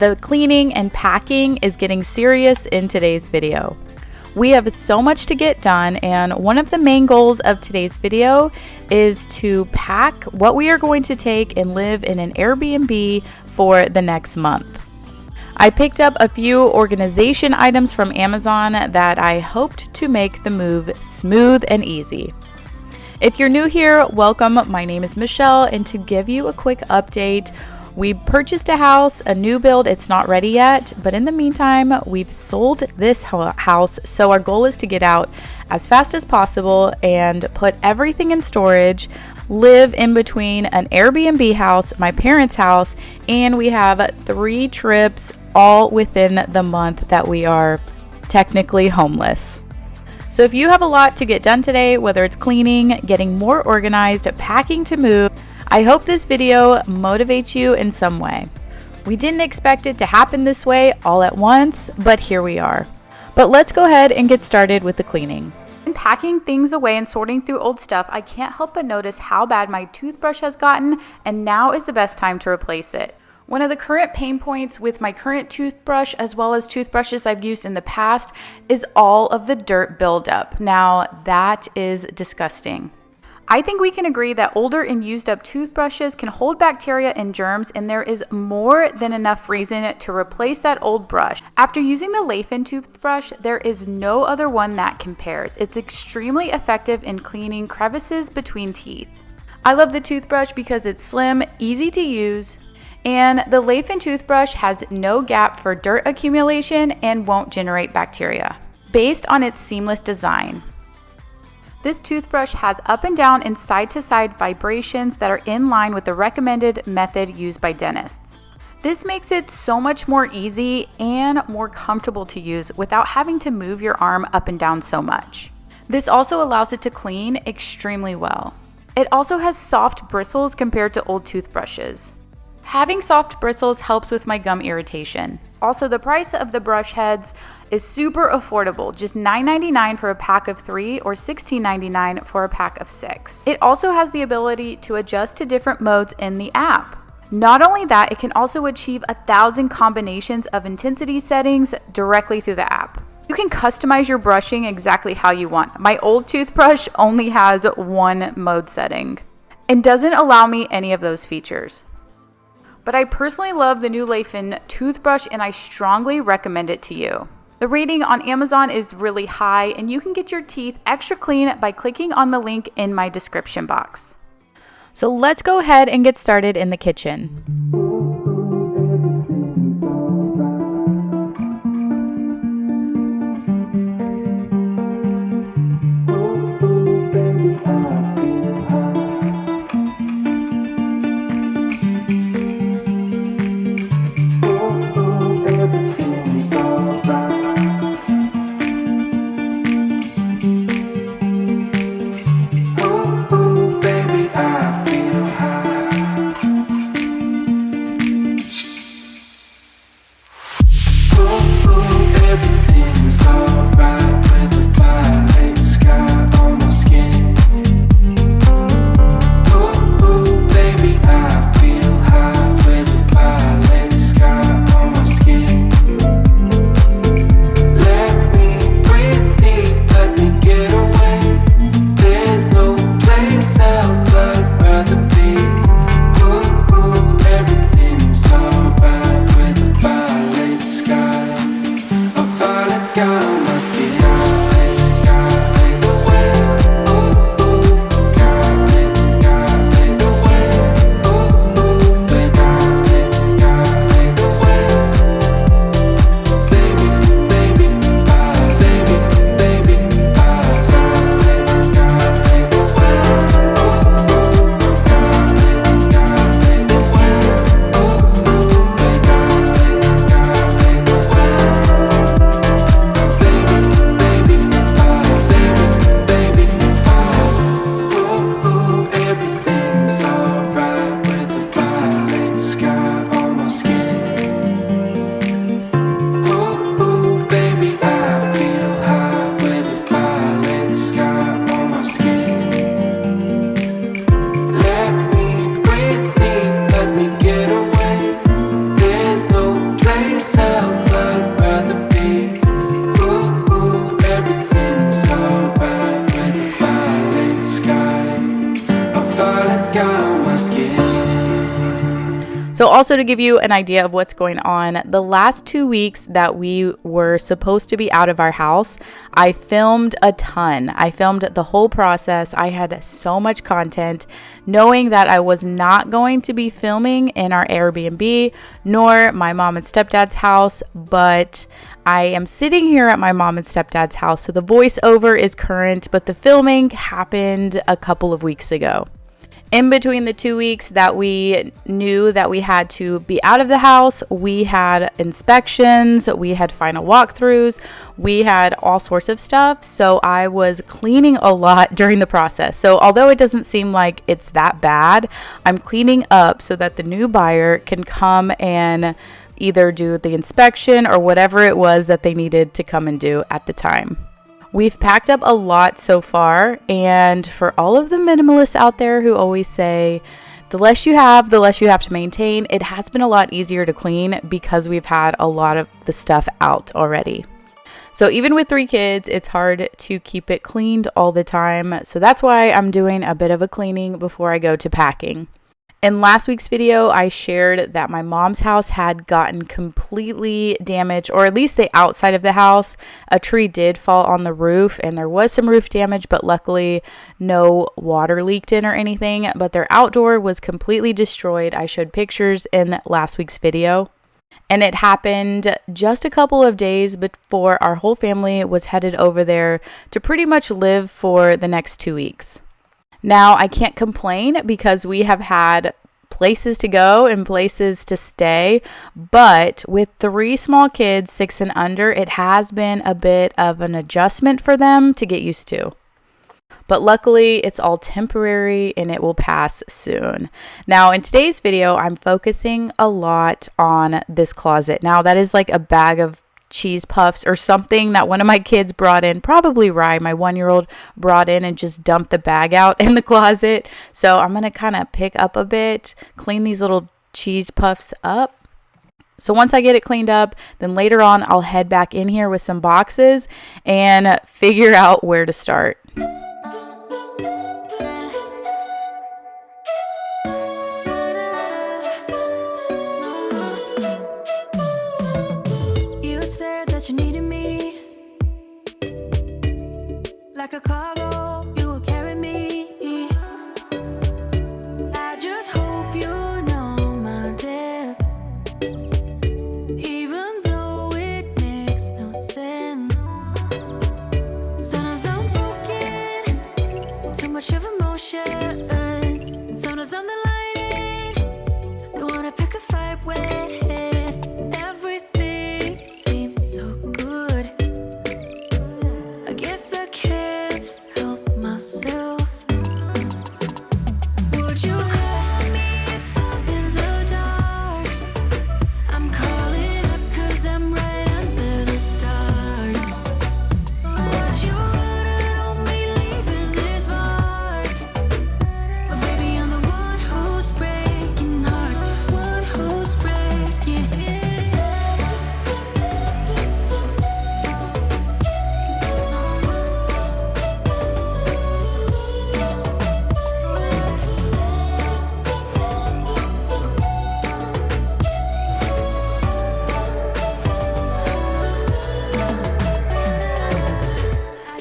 The cleaning and packing is getting serious in today's video. We have so much to get done, and one of the main goals of today's video is to pack what we are going to take and live in an Airbnb for the next month. I picked up a few organization items from Amazon that I hoped to make the move smooth and easy. If you're new here, welcome. My name is Michelle, and to give you a quick update, we purchased a house, a new build. It's not ready yet, but in the meantime, we've sold this house. So our goal is to get out as fast as possible and put everything in storage, live in between an Airbnb house, my parents' house, and we have 3 trips all within the month that we are technically homeless. So if you have a lot to get done today, whether it's cleaning, getting more organized, packing to move, I hope this video motivates you in some way. We didn't expect it to happen this way all at once, but here we are. But let's go ahead and get started with the cleaning. In packing things away and sorting through old stuff, I can't help but notice how bad my toothbrush has gotten, and now is the best time to replace it. One of the current pain points with my current toothbrush, as well as toothbrushes I've used in the past, is all of the dirt buildup. Now, that is disgusting. I think we can agree that older and used up toothbrushes can hold bacteria and germs, and there is more than enough reason to replace that old brush. After using the Laifen toothbrush, there is no other one that compares. It's extremely effective in cleaning crevices between teeth. I love the toothbrush because it's slim, easy to use, and the Laifen toothbrush has no gap for dirt accumulation and won't generate bacteria. Based on its seamless design, this toothbrush has up and down and side to side vibrations that are in line with the recommended method used by dentists. This makes it so much more easy and more comfortable to use without having to move your arm up and down so much. This also allows it to clean extremely well. It also has soft bristles compared to old toothbrushes. Having soft bristles helps with my gum irritation. Also, the price of the brush heads is super affordable, just $9.99 for a pack of 3 or $16.99 for a pack of 6. It also has the ability to adjust to different modes in the app. Not only that, it can also achieve 1,000 combinations of intensity settings directly through the app. You can customize your brushing exactly how you want. My old toothbrush only has one mode setting and doesn't allow me any of those features. But I personally love the new Laifen toothbrush, and I strongly recommend it to you. The rating on Amazon is really high, and you can get your teeth extra clean by clicking on the link in my description box. So let's go ahead and get started in the kitchen. Also, to give you an idea of what's going on, the last 2 weeks that we were supposed to be out of our house, I filmed a ton. I filmed the whole process. I had so much content, knowing that I was not going to be filming in our Airbnb nor my mom and stepdad's house, but I am sitting here at my mom and stepdad's house, so the voiceover is current, but the filming happened a couple of weeks ago. In between the 2 weeks that we knew that we had to be out of the house, we had inspections, we had final walkthroughs, we had all sorts of stuff. So I was cleaning a lot during the process. So although it doesn't seem like it's that bad, I'm cleaning up so that the new buyer can come and either do the inspection or whatever it was that they needed to come and do at the time. We've packed up a lot so far, and for all of the minimalists out there who always say, the less you have, the less you have to maintain, it has been a lot easier to clean because we've had a lot of the stuff out already. So even with 3 kids, it's hard to keep it cleaned all the time. So that's why I'm doing a bit of a cleaning before I go to packing. In last week's video, I shared that my mom's house had gotten completely damaged, or at least the outside of the house. A tree did fall on the roof and there was some roof damage, but luckily no water leaked in or anything. But their outdoor was completely destroyed. I showed pictures in last week's video. And it happened just a couple of days before our whole family was headed over there to pretty much live for the next 2 weeks. Now, I can't complain because we have had places to go and places to stay, but with 3 small kids, 6 and under, it has been a bit of an adjustment for them to get used to. But luckily, it's all temporary and it will pass soon. Now, in today's video, I'm focusing a lot on this closet. Now, that is like a bag of cheese puffs or something that one of my kids brought in, probably Rye, my 1-year-old, brought in and just dumped the bag out in the closet. So I'm going to kind of pick up a bit, clean these little cheese puffs up. So once I get it cleaned up, then later on I'll head back in here with some boxes and figure out where to start. You needed me like a cargo, you will carry me. I just hope you know my depth, even though it makes no sense. Sometimes I'm broken, too much of emotions. Sometimes I'm the lightning, don't wanna pick a fight with.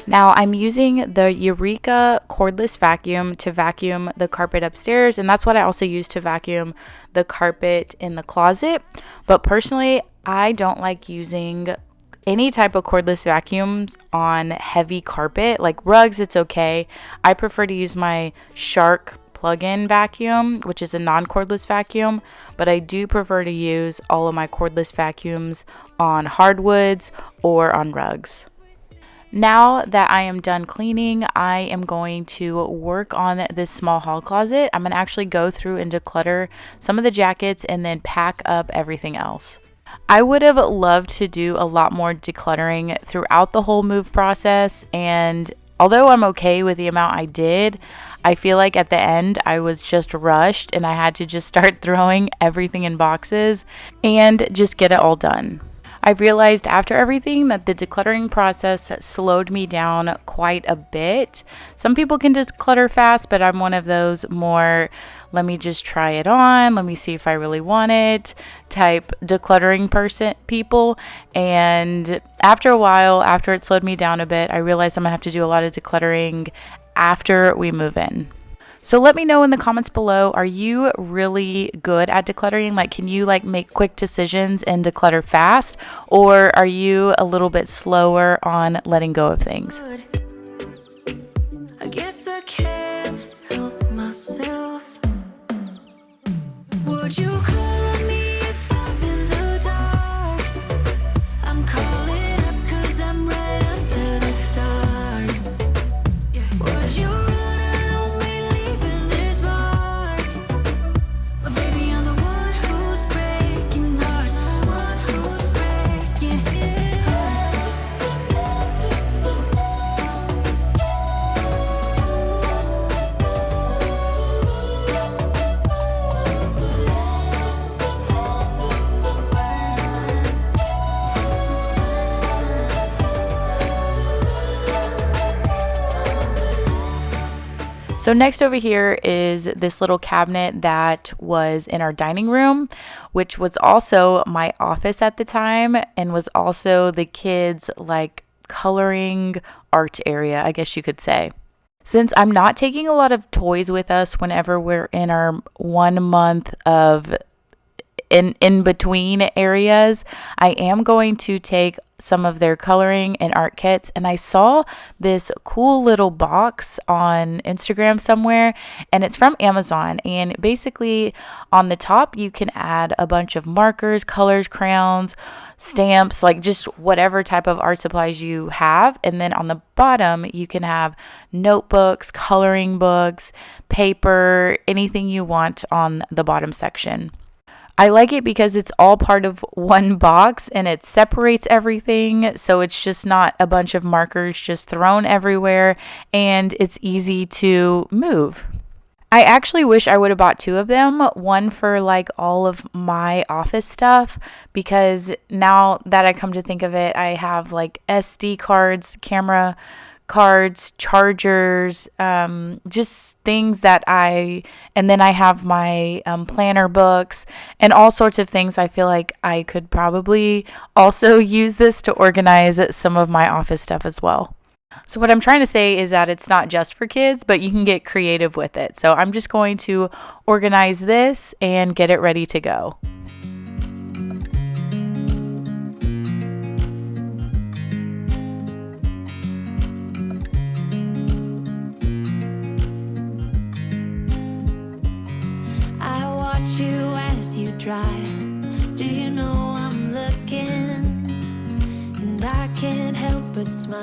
Now I'm using the Eureka cordless vacuum to vacuum the carpet upstairs, and that's what I also use to vacuum the carpet in the closet. But personally, I don't like using any type of cordless vacuums on heavy carpet. Like rugs, it's okay. I prefer to use my Shark plug-in vacuum, which is a non-cordless vacuum, but I do prefer to use all of my cordless vacuums on hardwoods or on rugs. Now that I am done cleaning, I am going to work on this small hall closet. I'm going to actually go through and declutter some of the jackets and then pack up everything else. I would have loved to do a lot more decluttering throughout the whole move process, and although I'm okay with the amount I did, I feel like at the end I was just rushed and I had to just start throwing everything in boxes and just get it all done. I realized after everything that the decluttering process slowed me down quite a bit. Some people can declutter fast, but I'm one of those more let me just try it on, let me see if I really want it type decluttering people. And after a while, after it slowed me down a bit, I realized I'm gonna have to do a lot of decluttering after we move in. So let me know in the comments below, are you really good at decluttering? Like, can you like make quick decisions and declutter fast? Or are you a little bit slower on letting go of things? I guess I can't help myself. Would you call me if I'm in the dark? I'm calling up 'cause I'm right under the stars. Would you run on me leaving this mark? But baby, I'm the one who's breaking hearts, the one who's breaking So next over here is this little cabinet that was in our dining room, which was also my office at the time and was also the kids' like coloring art area, I guess you could say. Since I'm not taking a lot of toys with us whenever we're in our 1 month of in between areas, I am going to take some of their coloring and art kits. And I saw this cool little box on Instagram somewhere, and it's from Amazon. And basically on the top you can add a bunch of markers, colors, crayons, stamps, like just whatever type of art supplies you have. And then on the bottom you can have notebooks, coloring books, paper, anything you want on the bottom section. I like it because it's all part of one box and it separates everything, so it's just not a bunch of markers just thrown everywhere, and it's easy to move. I actually wish I would have bought 2 of them, one for like all of my office stuff, because now that I come to think of it, I have like SD cards, camera cards, chargers, just things that and then I have my planner books and all sorts of things. I feel like I could probably also use this to organize some of my office stuff as well. So what I'm trying to say is that it's not just for kids, but you can get creative with it. So I'm just going to organize this and get it ready to go. You as you drive, do you know I'm looking? And I can't help but smile.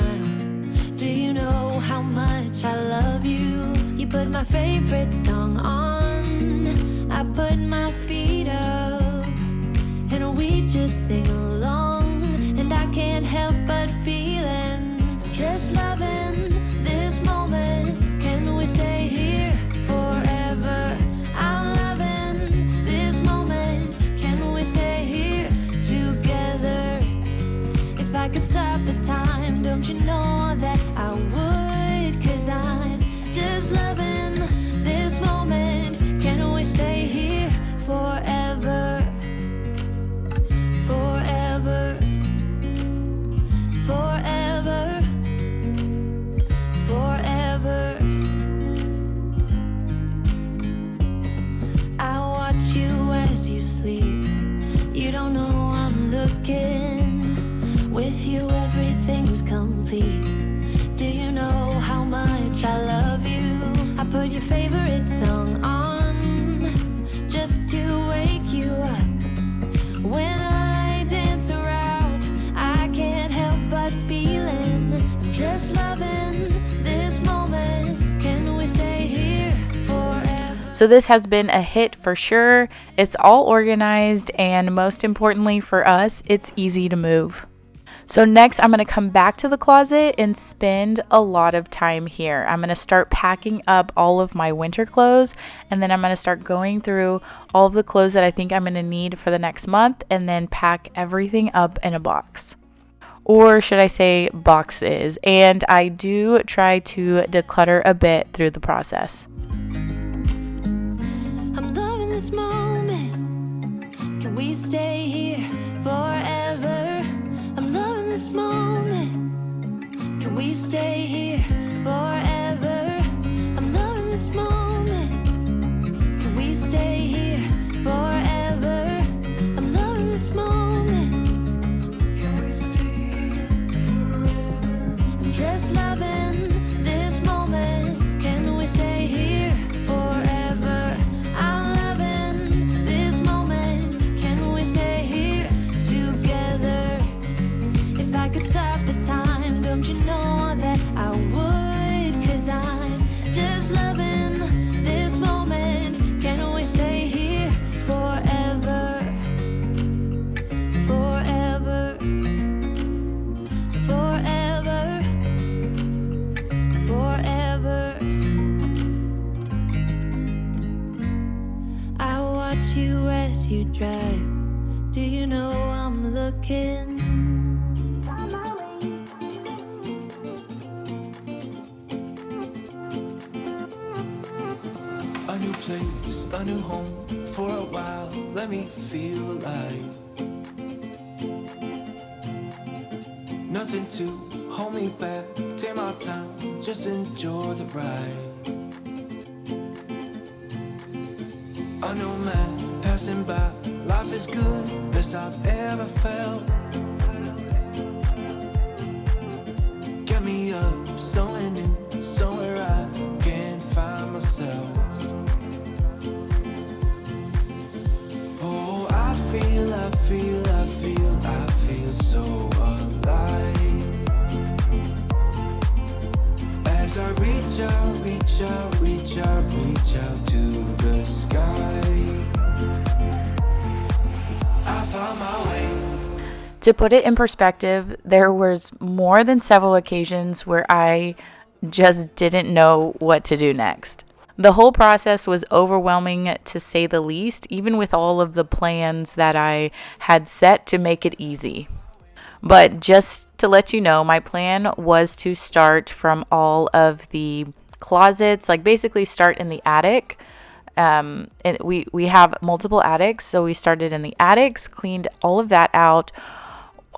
Do you know how much I love you? You put my favorite song on, I put my feet up, and we just sing along. And I can't help but feeling, just loving this moment. Can we stay here forever? I'm loving this moment. Can we stay here together? If I could stop the time, don't you know that I would? 'Cause I'm just loving this moment. Can we stay here forever? Forever. Forever. Forever. I watch you as you sleep. You don't know I'm looking. With you everything's complete. Do you know how much I love you? I put your favorite song on just to wake you up. When I dance around, I can't help but feeling, I'm just loving this moment. Can we stay here forever? So this has been a hit for sure. It's all organized, and most importantly for us, it's easy to move. So next, I'm going to come back to the closet and spend a lot of time here. I'm going to start packing up all of my winter clothes, and then I'm going to start going through all of the clothes that I think I'm going to need for the next month, and then pack everything up in a box. Or should I say boxes? And I do try to declutter a bit through the process. this moment. Can we stay here forever? I'm loving this moment. Can we stay here forever? I'm loving this moment. Can we stay here forever? I'm loving this moment. Can we stay here forever? I'm just loving this moment. Can we stay here forever? I'm loving this moment. Can we stay here together? If I could stop the time, don't you know that I would? 'Cause I'm just loving this moment. Can we stay here forever? Forever. Forever. Forever. I watch you as you drive. Do you know I'm looking? A new place, a new home. For a while, let me feel alive. Nothing to hold me back. Take my time, just enjoy the ride. A new man passing by. Life is good, best I've ever felt. Get me up, somewhere new, somewhere I can find myself. Oh, I feel so alive. As I reach out to the sky. I found my way. To put it in perspective, there was more than several occasions where I just didn't know what to do next. The whole process was overwhelming, to say the least, even with all of the plans that I had set to make it easy. But just to let you know, my plan was to start from all of the closets, like basically start in the attic. And we have multiple attics, so we started in the attics, cleaned all of that out,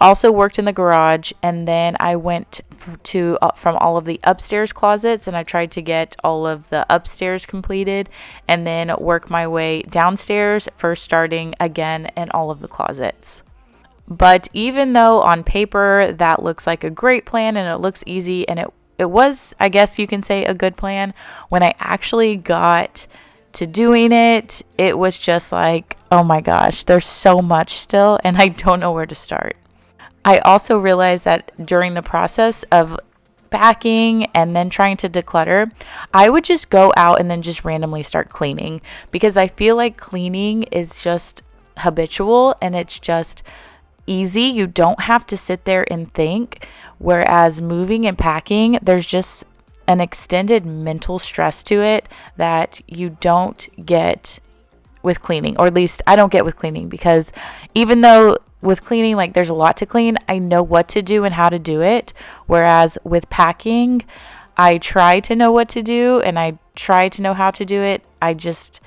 also worked in the garage, and then I went to from all of the upstairs closets, and I tried to get all of the upstairs completed, and then work my way downstairs, first starting again in all of the closets. But even though on paper that looks like a great plan and it looks easy, and it was, I guess you can say, a good plan, when I actually got to doing it, it was just like, oh my gosh, there's so much still, and I don't know where to start. I also realized that during the process of packing and then trying to declutter, I would just go out and then just randomly start cleaning, because I feel like cleaning is just habitual and it's just easy. You don't have to sit there and think, whereas moving and packing, there's just an extended mental stress to it that you don't get with cleaning, or at least I don't get with cleaning, because even though with cleaning, like, there's a lot to clean, I know what to do and how to do it. Whereas with packing, I try to know what to do and I try to know how to do it. I just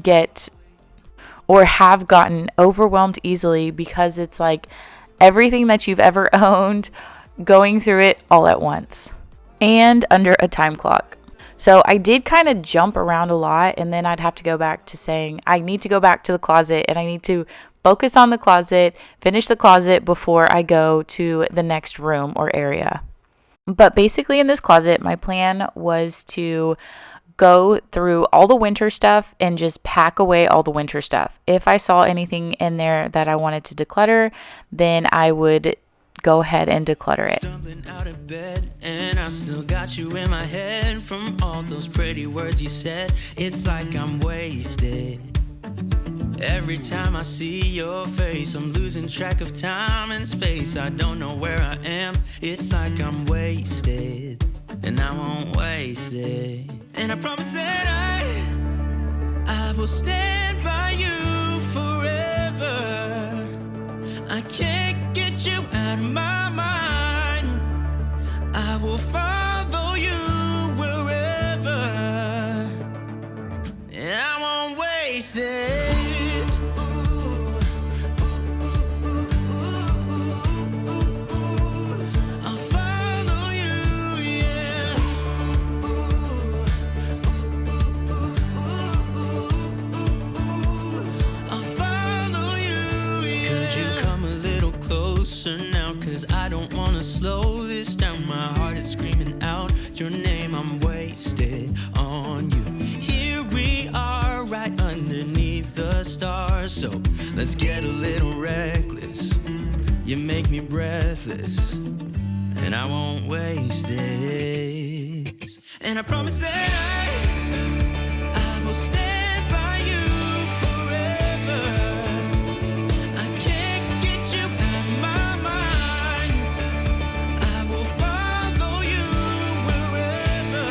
get, or have gotten, overwhelmed easily, because it's like everything that you've ever owned, going through it all at once and under a time clock. So I did kind of jump around a lot, and then I'd have to go back to saying I need to go back to the closet and I need to focus on the closet, finish the closet before I go to the next room or area. But basically in this closet, my plan was to go through all the winter stuff and just pack away all the winter stuff. If I saw anything in there that I wanted to declutter, then I would go ahead and declutter it. Stumbling out of bed, and I still got you in my head from all those pretty words you said. It's like I'm wasted. Every time I see your face, I'm losing track of time and space. I don't know where I am. It's like I'm wasted, and I won't waste it. And I promise that I will stand by you forever. I can't get you out of my mind. I will follow you wherever, and I won't waste it. closer now, 'cause I don't wanna slow this down. My heart is screaming out your name. I'm wasted on you. Here we are, right underneath the stars. So let's get a little reckless. You make me breathless, and I won't waste this. And I promise that I will stand by you forever. I can't get you out of my mind. I will follow you wherever,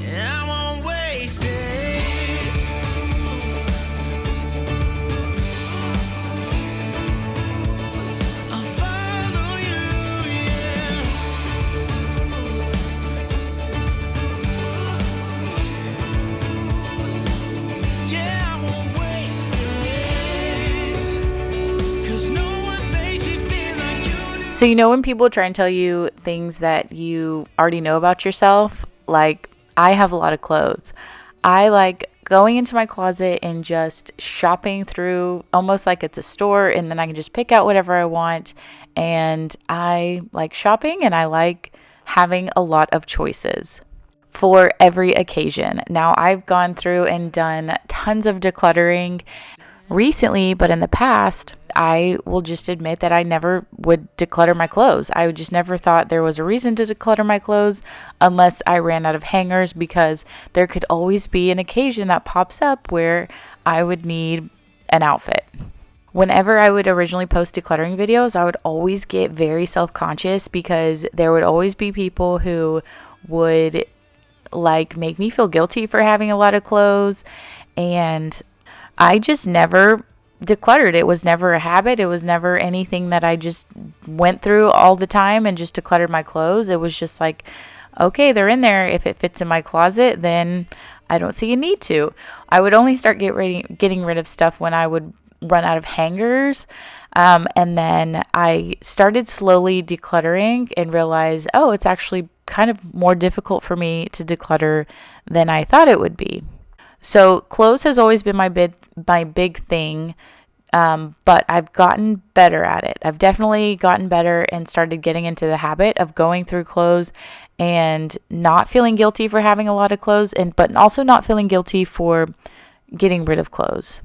and I won't waste this. I'll follow you, yeah. Yeah, I won't waste this, 'cause no one makes me feel like you do. So, you know, when people try and tell you things that you already know about yourself, like I have a lot of clothes. I like going into my closet and just shopping through almost like it's a store, and then I can just pick out whatever I want. And I like shopping, and I like having a lot of choices for every occasion. Now, I've gone through and done tons of decluttering recently, but in the past, I will just admit that I never would declutter my clothes. I just never thought there was a reason to declutter my clothes unless I ran out of hangers, because there could always be an occasion that pops up where I would need an outfit. Whenever I would originally post decluttering videos, I would always get very self-conscious because there would always be people who would like make me feel guilty for having a lot of clothes, and I just never decluttered. It was never a habit. It was never anything that I just went through all the time and just decluttered my clothes. It was just like, okay, they're in there. If it fits in my closet, then I don't see a need to. I would only start getting rid of stuff when I would run out of hangers. And then I started slowly decluttering and realized, oh, it's actually kind of more difficult for me to declutter than I thought it would be. So clothes has always been my big thing, but I've gotten better at it. I've definitely gotten better and started getting into the habit of going through clothes and not feeling guilty for having a lot of clothes, but also not feeling guilty for getting rid of clothes.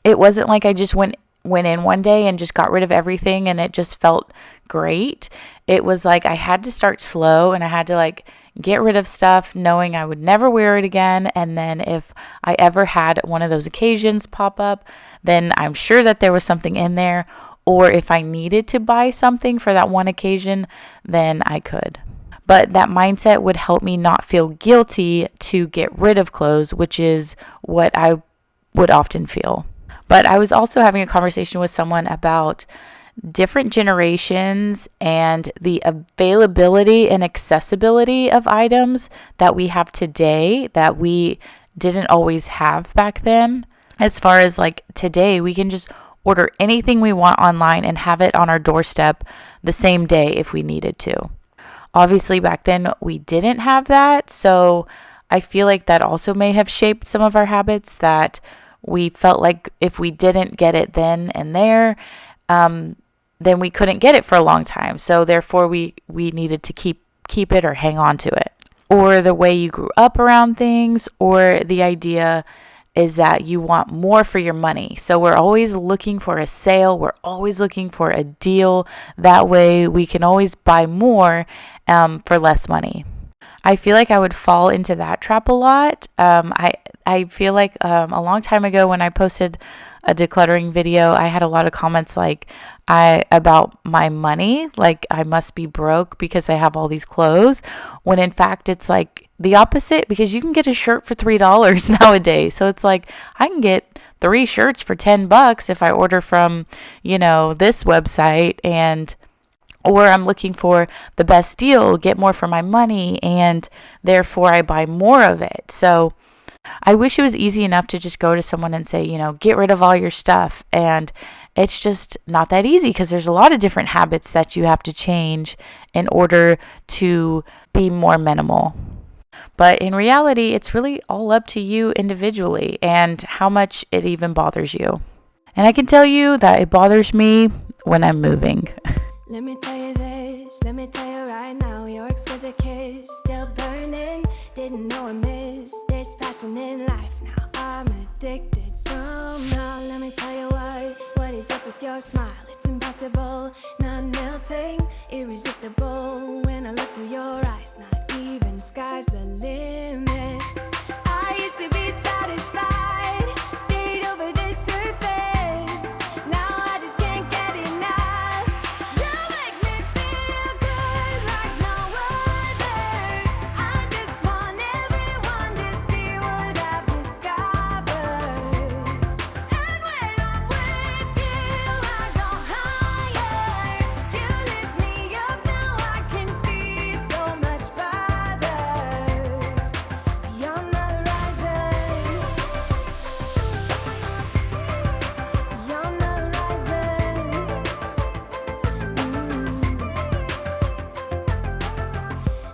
It wasn't like I just went in one day and just got rid of everything and it just felt great. It was like I had to start slow, and I had to like get rid of stuff knowing I would never wear it again. And then if I ever had one of those occasions pop up, then I'm sure that there was something in there. Or if I needed to buy something for that one occasion, then I could. But that mindset would help me not feel guilty to get rid of clothes, which is what I would often feel. But I was also having a conversation with someone about different generations and the availability and accessibility of items that we have today that we didn't always have back then. As far as like today, we can just order anything we want online and have it on our doorstep the same day if we needed to. Obviously, back then we didn't have that. So I feel like that also may have shaped some of our habits, that we felt like if we didn't get it then and there, then we couldn't get it for a long time. So therefore we needed to keep it or hang on to it. Or the way you grew up around things, or the idea is that you want more for your money. So we're always looking for a sale. We're always looking for a deal. That way we can always buy more for less money. I feel like I would fall into that trap a lot. I feel like a long time ago when I posted a decluttering video, I had a lot of comments like about my money, like I must be broke because I have all these clothes, when in fact it's like the opposite, because you can get a shirt for $3 nowadays. So it's like I can get 3 shirts for $10 if I order from, this website, or I'm looking for the best deal, get more for my money, and therefore I buy more of it. So I wish it was easy enough to just go to someone and say, get rid of all your stuff. And it's just not that easy, because there's a lot of different habits that you have to change in order to be more minimal. But in reality, it's really all up to you individually and how much it even bothers you. And I can tell you that it bothers me when I'm moving. Let me tell you this, let me tell you right now, your exquisite kiss still burning. Didn't know I missed this passion in life. Now I'm addicted somehow. Let me tell you what is up with your smile? It's impossible, not melting, irresistible. When I look through your eyes, not even sky's the limit. I used to be satisfied, stayed over the surface. Now I just can't get enough. You make me feel good like no other. I just want everyone to see what I've discovered. And when I'm with you, I go higher. You lift me up, now I can see so much farther. You're not rising. You're not rising.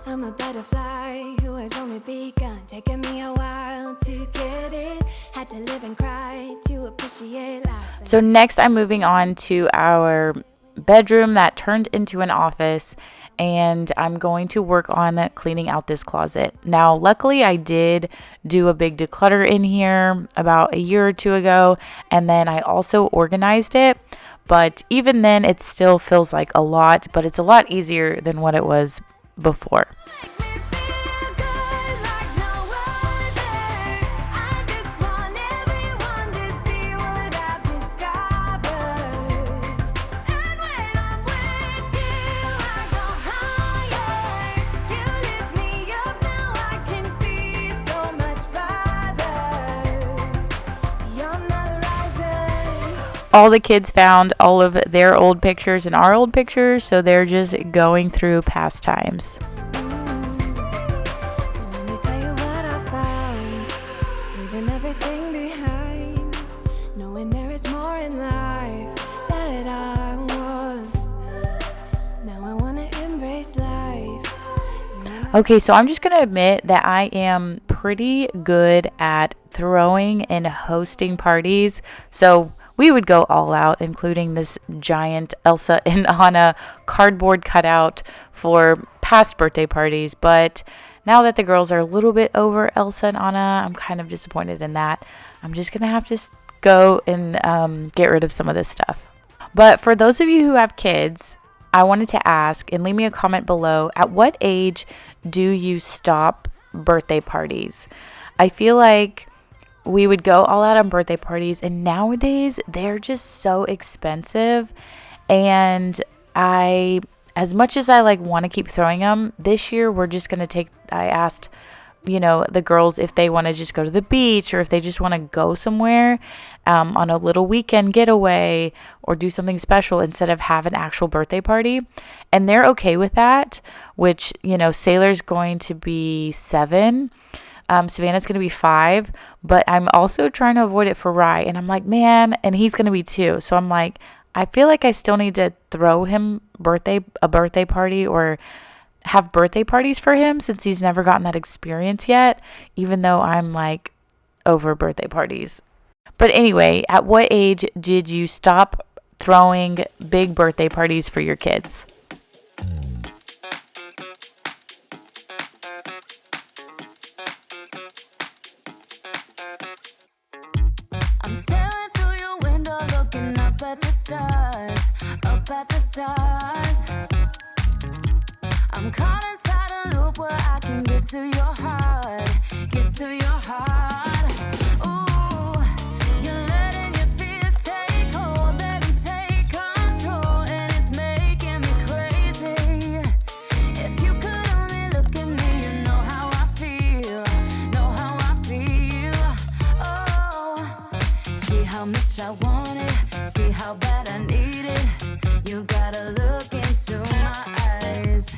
I'm a butterfly who has only begun, taking me a while to get it. Had to live and cry to appreciate life. So next I'm moving on to our bedroom that turned into an office, and I'm going to work on cleaning out this closet. Now, luckily I did do a big declutter in here about a year or two ago, and then I also organized it. But even then, it still feels like a lot, but it's a lot easier than what it was before. Make me feel good like no other. I just want everyone to see what I've discovered. And when I'm with you, I go higher. You lift me up, now I can see so much farther. You're not rising. All the kids found all of their old pictures and our old pictures, so they're just going through past times. Let me tell you what I found. Leaving everything behind, knowing there is more in life that I want. Now I wanna embrace life. Okay, so I'm just going to admit that I am pretty good at throwing and hosting parties. So we would go all out, including this giant Elsa and Anna cardboard cutout for past birthday parties. But now that the girls are a little bit over Elsa and Anna, I'm kind of disappointed in that. I'm just going to have to go and get rid of some of this stuff. But for those of you who have kids, I wanted to ask, and leave me a comment below, at what age do you stop birthday parties? I feel like we would go all out on birthday parties, and nowadays they're just so expensive. And as much as I want to keep throwing them, this year we're just going to I asked, the girls if they want to just go to the beach, or if they just want to go somewhere on a little weekend getaway or do something special instead of have an actual birthday party. And they're okay with that, which, Sailor's going to be 7. Savannah's going to be 5, but I'm also trying to avoid it for Rye. And I'm like, man, and he's going to be 2. So I'm like, I feel like I still need to throw him a birthday party, or have birthday parties for him, since he's never gotten that experience yet, even though I'm over birthday parties. But anyway, at what age did you stop throwing big birthday parties for your kids? I'm staring through your window, looking up at the stars, up at the stars. I'm caught inside a loop where I can get to your heart, get to your heart. Ooh, you're letting your fears take hold, let them take control, and it's making me crazy. If you could only look at me, you know how I feel, know how I feel. Oh, see how much I want it, see how bad I need it. You gotta look into my eyes.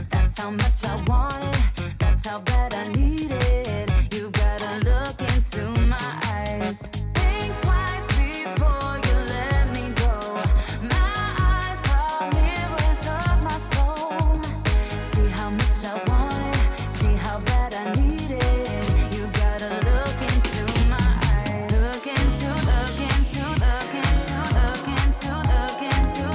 That's how much I want it, that's how bad I need it. You've gotta look into my eyes. Think twice before you let me go. My eyes are mirrors of my soul. See how much I want it, see how bad I need it. You've gotta look into my eyes. Look into, look into, look into, look into, look into,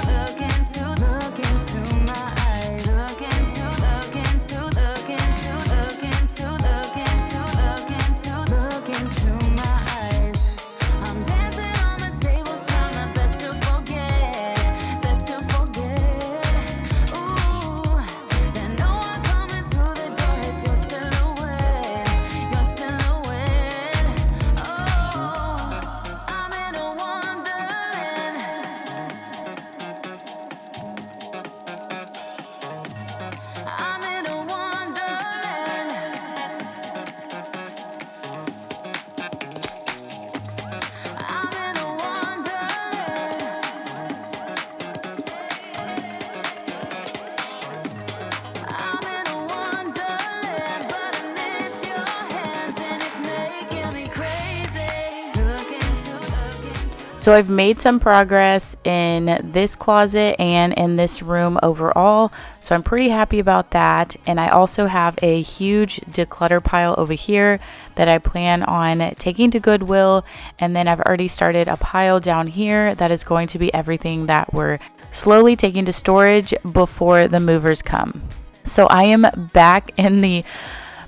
So I've made some progress in this closet and in this room overall, so I'm pretty happy about that. And I also have a huge declutter pile over here that I plan on taking to Goodwill, and then I've already started a pile down here that is going to be everything that we're slowly taking to storage before the movers come. So I am back in the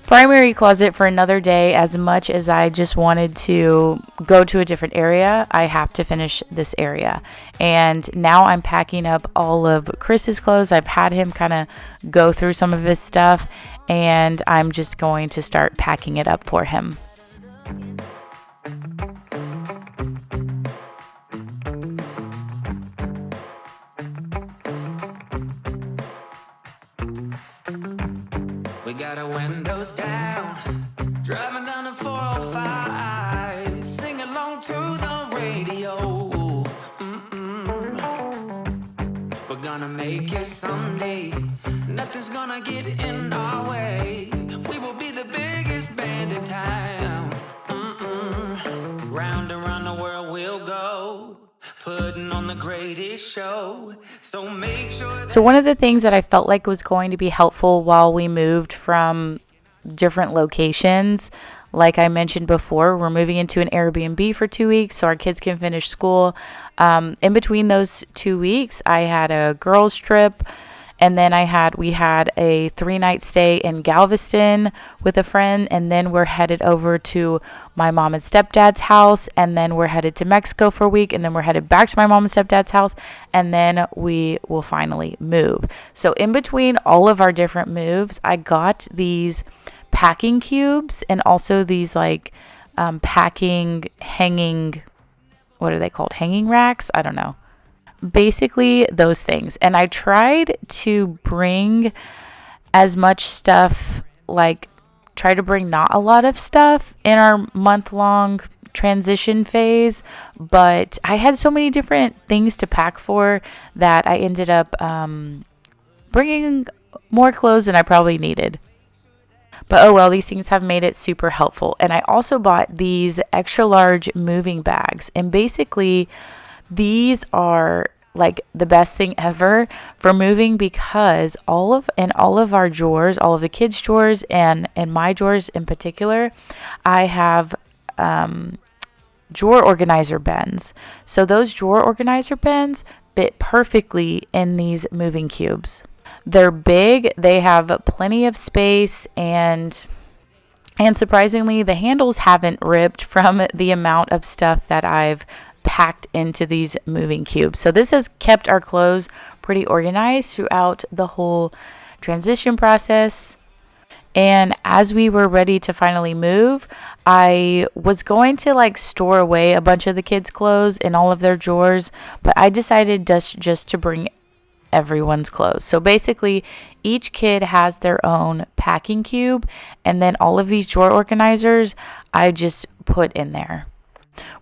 primary closet for another day. As much as I just wanted to go to a different area, I have to finish this area. And now I'm packing up all of Chris's clothes. I've had him kind of go through some of his stuff, and I'm just going to start packing it up for him. We got our windows down, driving down the 405, sing along to the radio. We're gonna make it someday, nothing's gonna get in our way. We will be the biggest band in town. Round and round the world we'll go, putting on the greatest show. So make sure. So one of the things that I felt like was going to be helpful while we moved from different locations, like I mentioned before, we're moving into an Airbnb for 2 weeks so our kids can finish school. In between those 2 weeks, I had a girls trip, and then we had a 3-night stay in Galveston with a friend, and then we're headed over to my mom and stepdad's house, and then we're headed to Mexico for a week, and then we're headed back to my mom and stepdad's house, and then we will finally move. So in between all of our different moves, I got these packing cubes and also these like packing hanging, what are they called? Hanging racks? I don't know. Basically those things. And I tried to bring as much stuff, like try to bring not a lot of stuff in our month-long transition phase, but I had so many different things to pack for that I ended up bringing more clothes than I probably needed. But oh well, these things have made it super helpful. And I also bought these extra large moving bags, and basically these are like the best thing ever for moving, because all of our drawers, all of the kids' drawers and my drawers in particular, I have drawer organizer bins. So those drawer organizer bins fit perfectly in these moving cubes. They're big, they have plenty of space, and surprisingly, the handles haven't ripped from the amount of stuff that I've packed into these moving cubes. So this has kept our clothes pretty organized throughout the whole transition process. And as we were ready to finally move, I was going to like store away a bunch of the kids' clothes in all of their drawers, but I decided just to bring everyone's clothes. So basically each kid has their own packing cube, and then all of these drawer organizers I just put in there.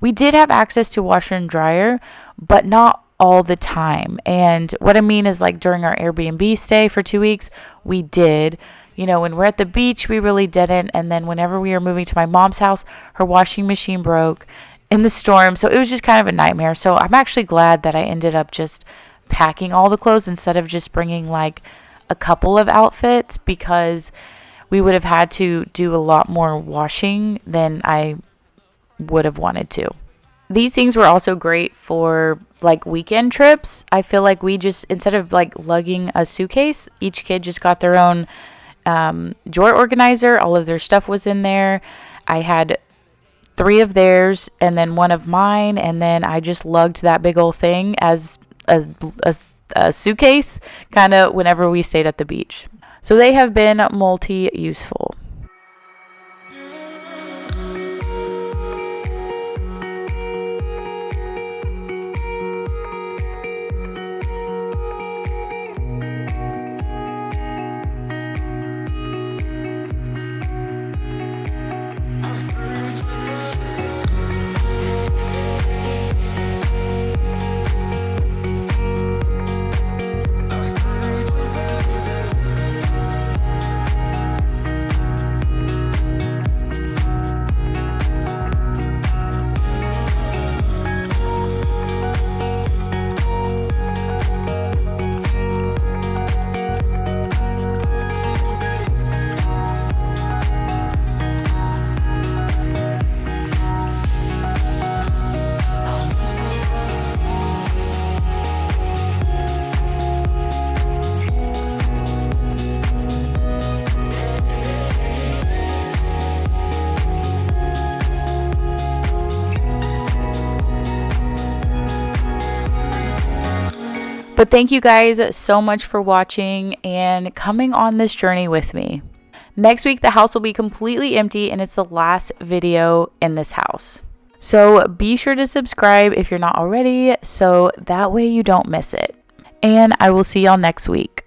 We did have access to washer and dryer, but not all the time. And what I mean is, like, during our Airbnb stay for 2 weeks, we did. You know, when we're at the beach, we really didn't. And then whenever we were moving to my mom's house, her washing machine broke in the storm. So it was just kind of a nightmare. So I'm actually glad that I ended up just packing all the clothes instead of just bringing like a couple of outfits, because we would have had to do a lot more washing than I would have wanted to. These things were also great for like weekend trips. I feel like we just, instead of like lugging a suitcase, each kid just got their own drawer organizer. All of their stuff was in there. I had 3 of theirs and then 1 of mine, and then I just lugged that big old thing as a suitcase kind of whenever we stayed at the beach. So they have been multi-useful. But thank you guys so much for watching and coming on this journey with me. Next week, the house will be completely empty and it's the last video in this house. So be sure to subscribe if you're not already, so that way you don't miss it. And I will see y'all next week.